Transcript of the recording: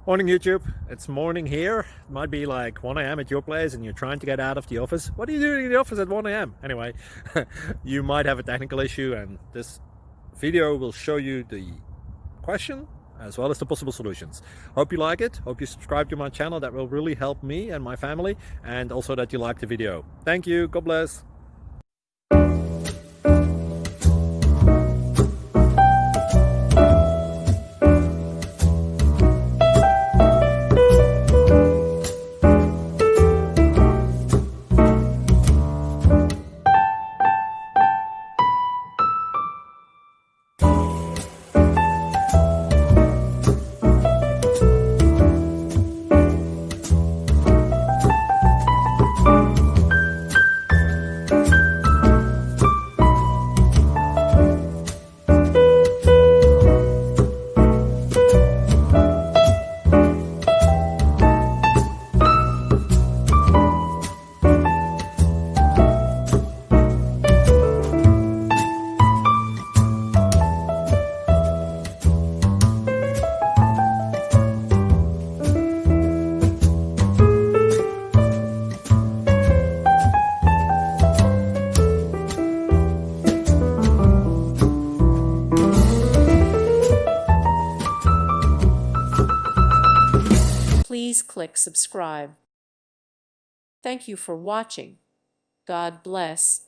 Morning YouTube, it's morning here. It might be like 1 a.m. at your place and you're trying to get out of the office. What are you doing in the office at 1 a.m.? Anyway, you might have a technical issue and this video will show you the question as well as the possible solutions. Hope you like it, hope you subscribe to my channel. That will really help me and my family, and also that you like the video. Thank you, God bless. Please click subscribe. Thank you for watching. God bless.